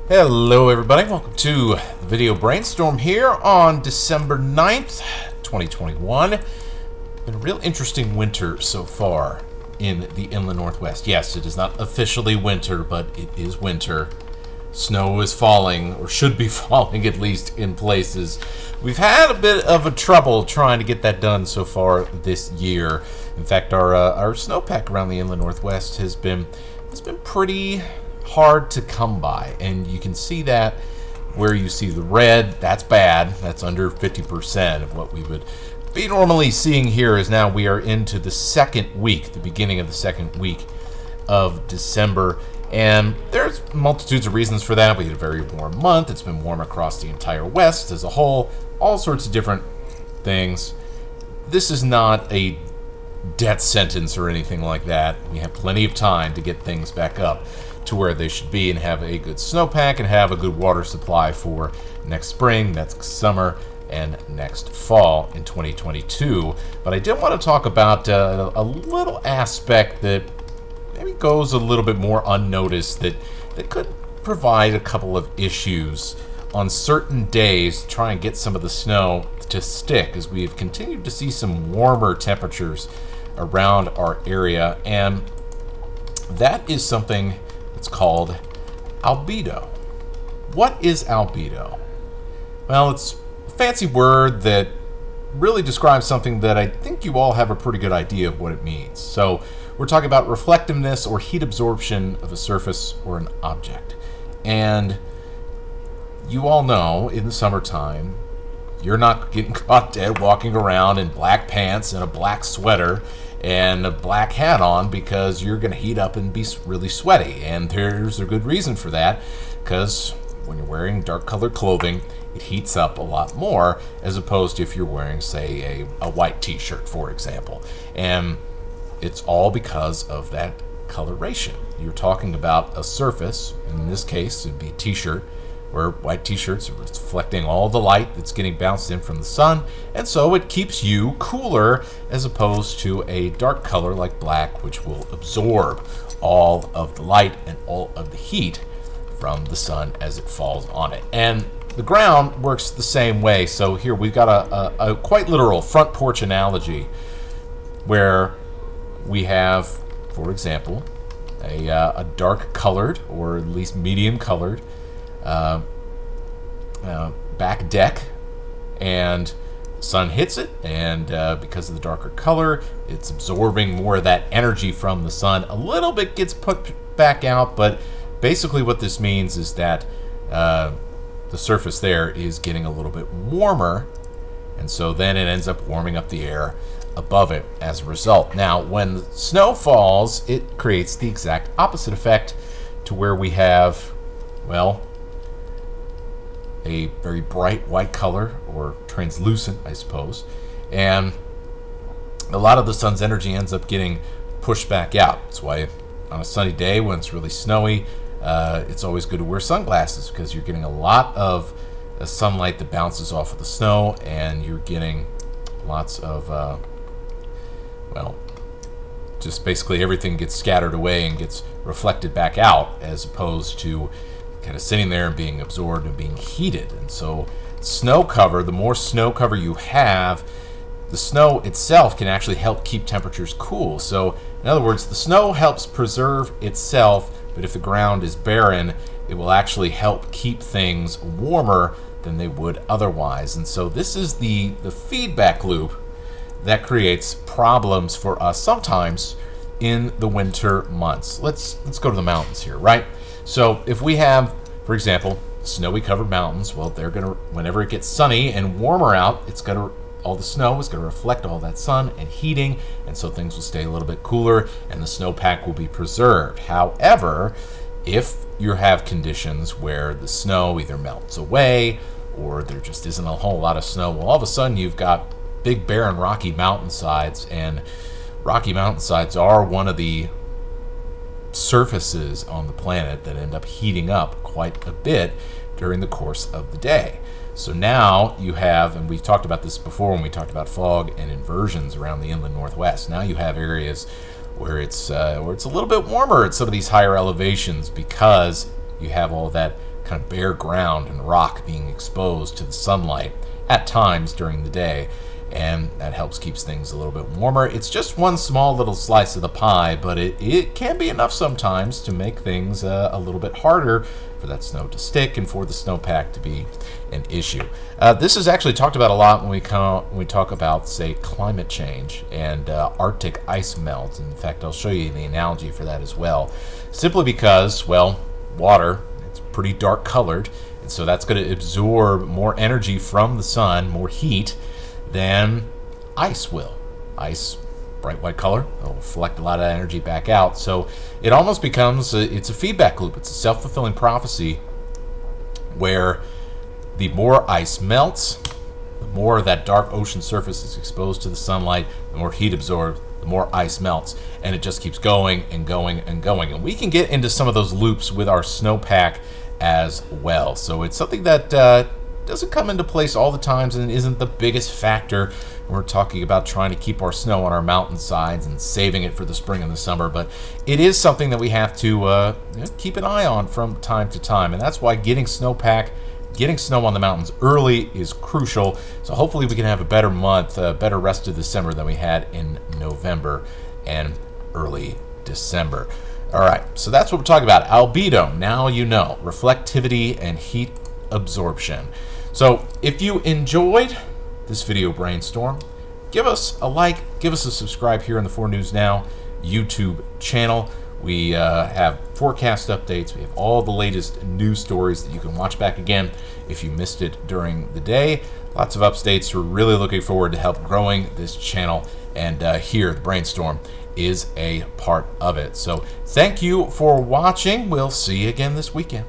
Hello everybody, welcome to the video brainstorm here on December 9th, 2021. Been a real interesting winter so far in the inland Northwest. Yes, it is not officially winter, but it is winter. Snow is falling, or should be falling at least in places. We've had a bit of a trouble trying to get that done so far this year. In fact, our snowpack around the inland Northwest has been pretty hard to come by, and you can see that where you see the red. That's bad. That's under 50% of what we would be normally seeing here. Is now we are into the second week, the beginning of the second week of December, and there's multitudes of reasons for that. We had a very warm month. It's been warm across the entire West as a whole, all sorts of different things. This is not a death sentence or anything like that. We have plenty of time to get things back up to where they should be and have a good snowpack and have a good water supply for next spring, next summer, and next fall in 2022. But I did want to talk about a little aspect that maybe goes a little bit more unnoticed that could provide a couple of issues on certain days to try and get some of the snow to stick, as we've continued to see some warmer temperatures around our area, and that is something that's called albedo. What is albedo? Well, it's a fancy word that really describes something that I think you all have a pretty good idea of what it means. So we're talking about reflectiveness or heat absorption of a surface or an object. And you all know in the summertime, you're not getting caught dead walking around in black pants and a black sweater and a black hat on, because you're going to heat up and be really sweaty. And there's a good reason for that, because when you're wearing dark colored clothing, it heats up a lot more, as opposed to if you're wearing, say, a white t-shirt, for example. And it's all because of that coloration. You're talking about a surface, in this case it'd be a t-shirt, where white t-shirts are reflecting all the light that's getting bounced in from the sun, and so it keeps you cooler, as opposed to a dark color like black, which will absorb all of the light and all of the heat from the sun as it falls on it. And the ground works the same way. So here we've got a quite literal front porch analogy, where we have, for example, a dark colored, or at least medium colored, back deck, and sun hits it, and because of the darker color, it's absorbing more of that energy from the sun. A little bit gets put back out, but basically what this means is that the surface there is getting a little bit warmer, and so then it ends up warming up the air above it as a result. Now, when the snow falls, it creates the exact opposite effect, to where we have, well, a very bright white color, or translucent, I suppose, and a lot of the sun's energy ends up getting pushed back out. That's why on a sunny day when it's really snowy, it's always good to wear sunglasses, because you're getting a lot of sunlight that bounces off of the snow, and you're getting lots of well, just basically everything gets scattered away and gets reflected back out, as opposed to kind of sitting there and being absorbed and being heated. And so snow cover, the more snow cover you have, the snow itself can actually help keep temperatures cool. So in other words, the snow helps preserve itself, but if the ground is barren, it will actually help keep things warmer than they would otherwise. And so this is the feedback loop that creates problems for us sometimes in the winter months. Let's go to the mountains here, right? So if we have, for example, snowy covered mountains, well, they're gonna, whenever it gets sunny and warmer out, all the snow is gonna reflect all that sun and heating, and so things will stay a little bit cooler and the snowpack will be preserved. However, if you have conditions where the snow either melts away or there just isn't a whole lot of snow, well, all of a sudden you've got big barren rocky mountainsides, and rocky mountainsides are one of the surfaces on the planet that end up heating up quite a bit during the course of the day. So now you have, and we've talked about this before when we talked about fog and inversions around the inland Northwest, now you have areas where it's a little bit warmer at some of these higher elevations, because you have all that kind of bare ground and rock being exposed to the sunlight at times during the day, and that helps keeps things a little bit warmer. It's just one small little slice of the pie, but it can be enough sometimes to make things a little bit harder for that snow to stick and for the snowpack to be an issue. This is actually talked about a lot when we talk about, say, climate change and Arctic ice melt. In fact, I'll show you the analogy for that as well. Simply because, well, water, it's pretty dark colored, and so that's going to absorb more energy from the sun, more heat, than ice will. Ice, bright white color, will reflect a lot of energy back out. So it almost becomes, it's a feedback loop. It's a self-fulfilling prophecy where the more ice melts, the more that dark ocean surface is exposed to the sunlight, the more heat absorbed, the more ice melts. And it just keeps going and going and going. And we can get into some of those loops with our snowpack as well. So it's something that doesn't come into place all the times and isn't the biggest factor when we're talking about trying to keep our snow on our mountainsides and saving it for the spring and the summer. But it is something that we have to keep an eye on from time to time. And that's why getting snowpack, getting snow on the mountains early is crucial. So hopefully we can have a better month, a better rest of December than we had in November and early December. All right, so that's what we're talking about. Albedo, now you know, reflectivity and heat absorption. So if you enjoyed this video brainstorm, give us a like, give us a subscribe here on the 4 News Now YouTube channel. We have forecast updates. We have all the latest news stories that you can watch back again if you missed it during the day. Lots of updates. We're really looking forward to help growing this channel, and here, the brainstorm is a part of it. So thank you for watching. We'll see you again this weekend.